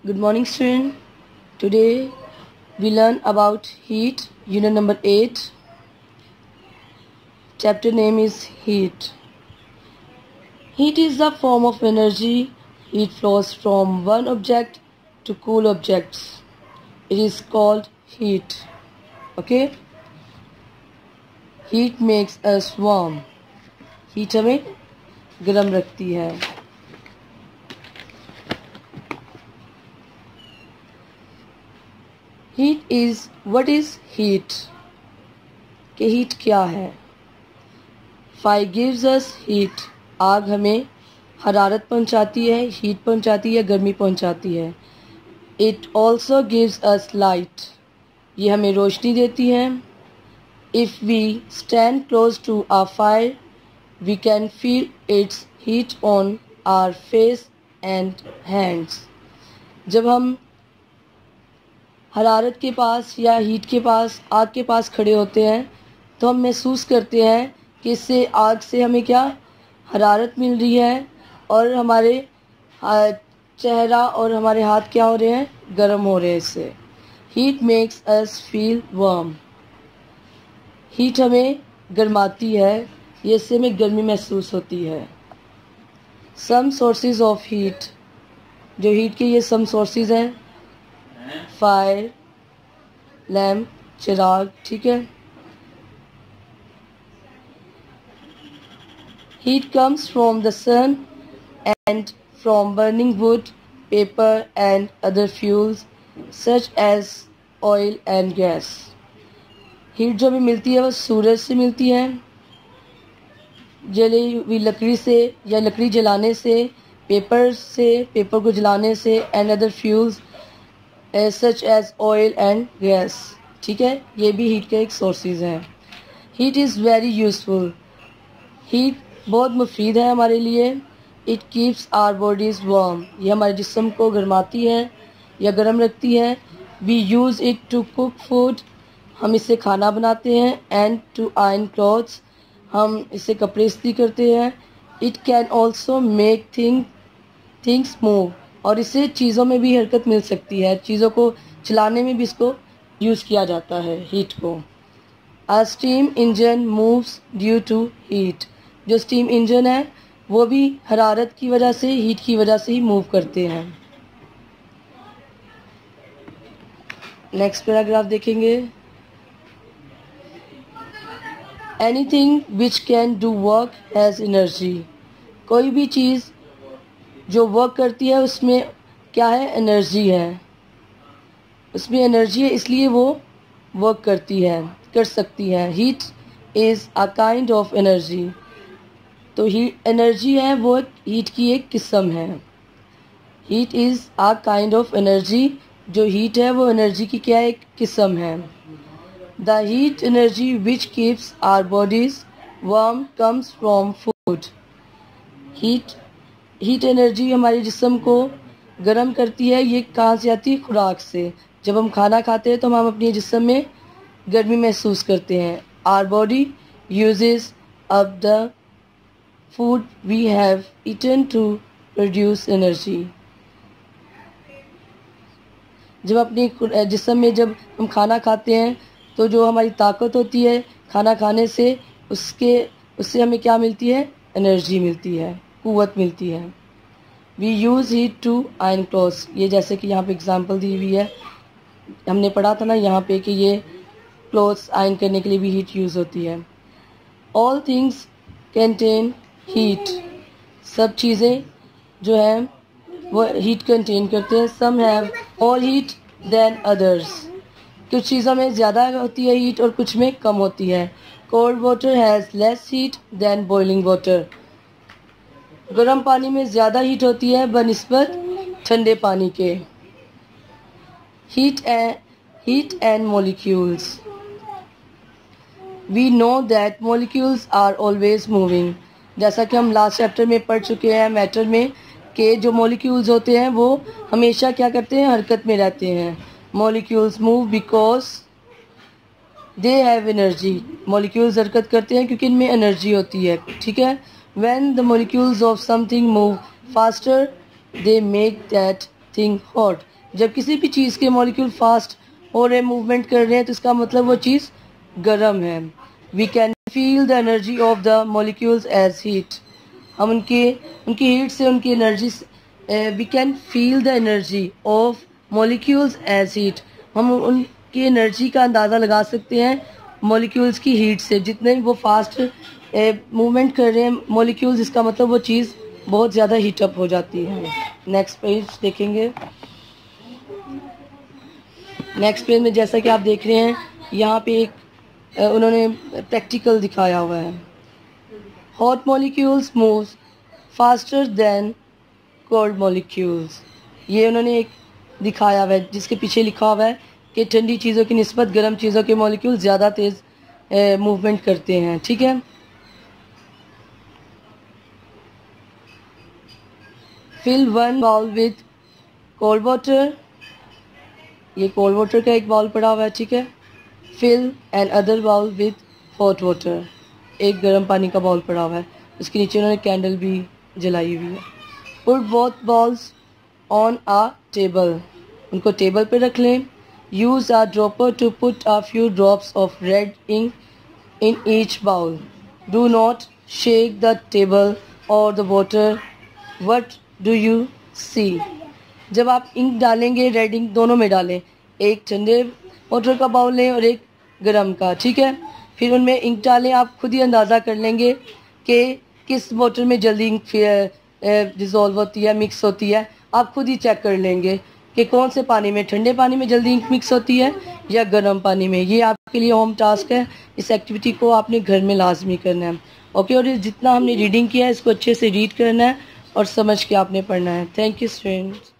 Good morning, student. Today we learn about heat, unit number 8. Chapter name is heat. Heat is the form of energy. Heat flows from one object to cool objects. It is called heat. Okay? Heat makes us warm. Heat हमें गर्म रखती है. Heat is what is heat कि heat क्या है. Fire gives us heat. आग हमें हरारत पहुंचाती है, हीट पहुंचाती है, गर्मी पहुंचाती है. It also gives us light. ये हमें रोशनी देती है. If we stand close to a fire we can feel its heat on our face and hands. जब हम हरारत के पास या हीट के पास, आग के पास खड़े होते हैं तो हम महसूस करते हैं कि इससे आग से हमें क्या हरारत मिल रही है और हमारे चेहरा और हमारे हाथ क्या हो रहे हैं, गर्म हो रहे हैं इससे. Heat makes us feel warm. Heat हमें गर्माती है, ये इससे हमें गर्मी महसूस होती है. Some sources of heat. जो हीट के ये सम सोर्सेज हैं, फायर, लैम्प, चिराग. ठीक है. Heat comes from the sun and from burning wood, paper and other fuels such as oil and gas. Heat जो हमें मिलती है वो सूरज से मिलती है, जली हुई लकड़ी से या लकड़ी जलाने से, पेपर को जलाने से, and other fuels such as oil and gas. ठीक है. ये भी हीट के एक सोर्सेज हैं. Heat is very useful. Heat बहुत मुफीद है हमारे लिए. It keeps our bodies warm. ये हमारे जिस्म को गर्माती है या गर्म रखती है. We use it to cook food. हम इससे खाना बनाते हैं. And to iron clothes. हम इससे कपड़े इस्त्री करते हैं. It can also make things move. और इससे चीज़ों में भी हरकत मिल सकती है. चीज़ों को चलाने में भी इसको यूज़ किया जाता है हीट को. A steam engine moves due to heat. जो स्टीम इंजन है वो भी हरारत की वजह से, हीट की वजह से ही मूव करते हैं. नेक्स्ट पैराग्राफ देखेंगे. Anything which can do work has energy. कोई भी चीज़ जो वर्क करती है उसमें क्या है, एनर्जी है. उसमें एनर्जी है इसलिए वो वर्क करती है, कर सकती है. Heat is a kind of energy. तो हीट एनर्जी है वो हीट की एक किस्म है. Heat is a kind of energy. जो हीट है वो एनर्जी की क्या एक किस्म है. The heat energy which keeps our bodies warm comes from food. Heat energy हमारे जिस्म को गर्म करती है. ये कहाँ से आती है, खुराक से. जब हम खाना खाते हैं तो हम अपने जिस्म में गर्मी महसूस करते हैं. Our body uses up the food we have eaten to produce energy. जब अपने जिस्म में जब हम खाना खाते हैं तो जो हमारी ताकत होती है खाना खाने से, उससे हमें क्या मिलती है, एनर्जी मिलती है, कुव्वत मिलती है. We use heat to iron clothes. ये जैसे कि यहाँ पे एग्जांपल दी हुई है, हमने पढ़ा था ना यहाँ पे कि ये क्लॉथ्स आयरन करने के लिए भी हीट यूज़ होती है. All things contain heat. सब चीज़ें जो हैं वो हीट कंटेन करते हैं. Some have more heat than others. कुछ चीज़ों में ज़्यादा होती है हीट और कुछ में कम होती है. Cold water has less heat than boiling water. गर्म पानी में ज़्यादा हीट होती है बनिस्बत ठंडे पानी के. Heat and molecules. We know that molecules are always moving. जैसा कि हम लास्ट चैप्टर में पढ़ चुके हैं मैटर में कि जो मॉलिक्यूल्स होते हैं वो हमेशा क्या करते हैं, हरकत में रहते हैं. Molecules move because they have energy. Molecules हरकत करते हैं क्योंकि इनमें एनर्जी होती है. ठीक है. When the molecules of something move faster, they make that thing hot. जब किसी भी चीज़ के मॉलिक्यूल फास्ट हो रहे, मूवमेंट कर रहे हैं, तो इसका मतलब वो चीज़ गर्म है। We can feel the energy of the molecules as heat. हम उनकी हीट से, उनकी energy, we can feel the energy of molecules as heat. हम उनकी एनर्जी का अंदाज़ा लगा सकते हैं मॉलिक्यूल्स की हीट से। जितने वो फास्ट मूवमेंट कर रहे हैं मॉलिक्यूल्स, इसका मतलब वो चीज़ बहुत ज़्यादा हीटअप हो जाती है। नेक्स्ट पेज देखेंगे। नेक्स्ट पेज में जैसा कि आप देख रहे हैं, यहाँ पे एक उन्होंने प्रैक्टिकल दिखाया हुआ है। Hot molecules move faster than cold molecules. ये उन्होंने एक दिखाया हुआ है जिसके पीछे लिखा हुआ है कि ठंडी चीज़ों की निस्बत गर्म चीज़ों के मॉलिक्यूल ज़्यादा तेज़ मूवमेंट करते हैं। ठीक है, fill one bowl with cold water. ये कोल्ड वाटर का एक बाउल पड़ा हुआ है। ठीक है, fill another bowl with hot water. एक गर्म पानी का बाउल पड़ा हुआ है, उसके नीचे उन्होंने कैंडल भी जलाई हुई है। Put both bowls on a table. उनको टेबल पे रख लें। Use a dropper to put a few drops of red ink in each bowl. Do not shake the table और the water. What do you see. जब आप ink डालेंगे, red ink दोनों में डालें। एक ठंडे वाटर का बाउल लें और एक गर्म का। ठीक है, फिर उनमें इंक डालें। आप खुद ही अंदाज़ा कर लेंगे कि किस वाटर में जल्दी इंक डिज़ोल्व होती है, मिक्स होती है। आप खुद ही चेक कर लेंगे कि कौन से पानी में, ठंडे पानी में जल्दी इंक मिक्स होती है या गर्म पानी में। ये आपके लिए होम टास्क है। इस एक्टिविटी को आपने घर में लाजमी करना है। ओके, और जितना हमने रीडिंग किया है इसको अच्छे से रीड करना है और समझ के आपने पढ़ना है। Thank you students.